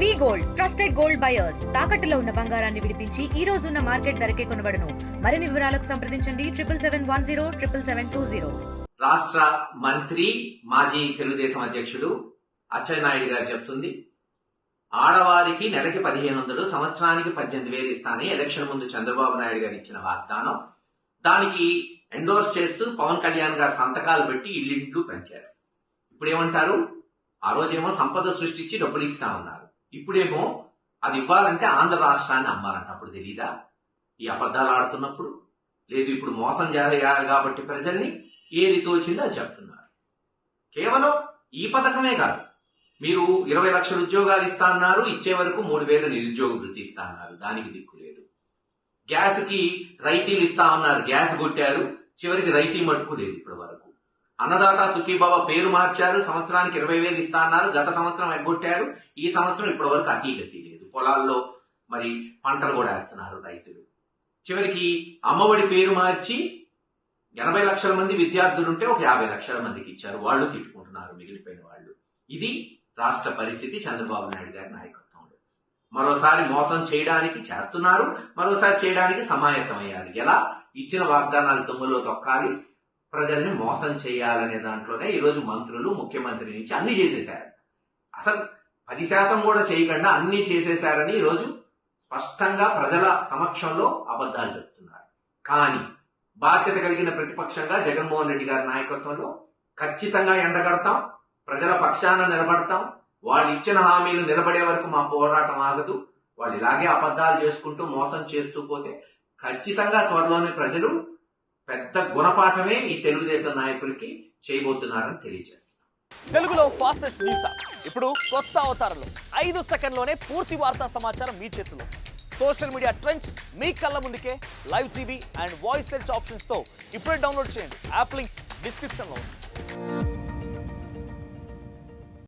వి gold trusted gold buyers తాకట్టులో ఉన్న బంగారాన్ని విడిపించి ఈ రోజు ఉన్న మార్కెట్ ధరకే కొనబడును. మరిన్ని వివరాలకు సంప్రదించండి 7771077720. రాష్ట్ర మంత్రి మాజీ తెలుగుదేశం అధ్యక్షుడు అచ్చెన్నాయుడు గారు చెప్తుంది, ఆడవారికి నెలకి 1500, సంవత్సరానికి 18,000 ఇస్తానని ఎలక్షన్ ముందు చంద్రబాబు నాయుడు గారు ఇచ్చిన వాగ్దానం. దానికి ఎండోర్స్ చేస్తూ పవన్ కళ్యాణ్ గారు సంతకాలు పెట్టి ఇల్లు పెంచారు. ఇప్పుడేమంటారు, ఆ రోజేమో సంపద సృష్టించి డబ్బులు ఇస్తామన్నారు. ఇప్పుడేమో అది ఇవ్వాలంటే ఆంధ్ర రాష్ట్రాన్ని అమ్మాలంట. అప్పుడు తెలీదా ఈ అబద్ధాలు ఆడుతున్నప్పుడు? లేదు, ఇప్పుడు మోసం చేయాలి కాబట్టి ప్రజల్ని ఏది తోచిందో అది చెప్తున్నారు. కేవలం ఈ పథకమే కాదు, మీరు 20 లక్షల ఉద్యోగాలు ఇస్తా అన్నారు, ఇచ్చే వరకు 3,000 నిరుద్యోగ వృత్తి ఇస్తా అన్నారు, దానికి దిక్కు లేదు. గ్యాస్ కి రైతీలు ఇస్తా ఉన్నారు, గ్యాస్ కొట్టారు, చివరికి రైతీ మటుకు లేదు ఇప్పటి వరకు. అన్నదాత సుఖీబాబా పేరు మార్చారు, సంవత్సరానికి 20,000 ఇస్తా అన్నారు, గత సంవత్సరం ఎగ్గొట్టారు, ఈ సంవత్సరం ఇప్పటి వరకు అతీగతి లేదు. పొలాల్లో మరి పంటలు కూడా వేస్తున్నారు రైతులు. చివరికి అమ్మఒడి పేరు మార్చి 80 లక్షల మంది విద్యార్థులుంటే ఒక 50 లక్షల మందికి ఇచ్చారు, వాళ్ళు తిట్టుకుంటున్నారు మిగిలిపోయిన వాళ్ళు. ఇది రాష్ట్ర పరిస్థితి చంద్రబాబు నాయుడు గారి నాయకత్వంలో. మరోసారి మోసం చేయడానికి చేస్తున్నారు, మరోసారి చేయడానికి సమాయత్తమయ్యారు. ఎలా? ఇచ్చిన వాగ్దానాలు తుమ్ములో తొక్కాలి, ప్రజల్ని మోసం చేయాలనే దాంట్లోనే ఈరోజు మంత్రులు, ముఖ్యమంత్రి నుంచి అన్ని చేసేశారు. అసలు 10% కూడా చేయకుండా అన్ని చేసేశారని ఈరోజు స్పష్టంగా ప్రజల సమక్షంలో అబద్ధాలు చెప్తున్నారు. కానీ బాధ్యత కలిగిన ప్రతిపక్షంగా జగన్మోహన్ రెడ్డి గారి నాయకత్వంలో ఖచ్చితంగా ఎండగడతాం, ప్రజల పక్షాన నిలబడతాం. వాళ్ళు ఇచ్చిన హామీలు నిలబడే వరకు మా పోరాటం ఆగదు. వాళ్ళు ఇలాగే అబద్ధాలు చేసుకుంటూ మోసం చేస్తూ పోతే ఖచ్చితంగా త్వరలోనే ప్రజలు పెద్ద గుణపాఠమే ఈ తెలుగుదేశం నాయకులకి చేయబోతున్నారని తెలియజేస్తున్నారు. తెలుగులో ఫాస్టెస్ట్ న్యూస్ ఇప్పుడు కొత్త అవతారంలో 5 సెకండ్లోనే పూర్తి వార్తా సమాచారం మీ చేతిలో. సోషల్ మీడియా ట్రెండ్స్ మీ కళ్ళ ముందుకే live TV and voice search options తో ఇప్పుడే డౌన్లోడ్ చేయండి. యాప్ లింక్ డిస్క్రిప్షన్ లో ఉంది.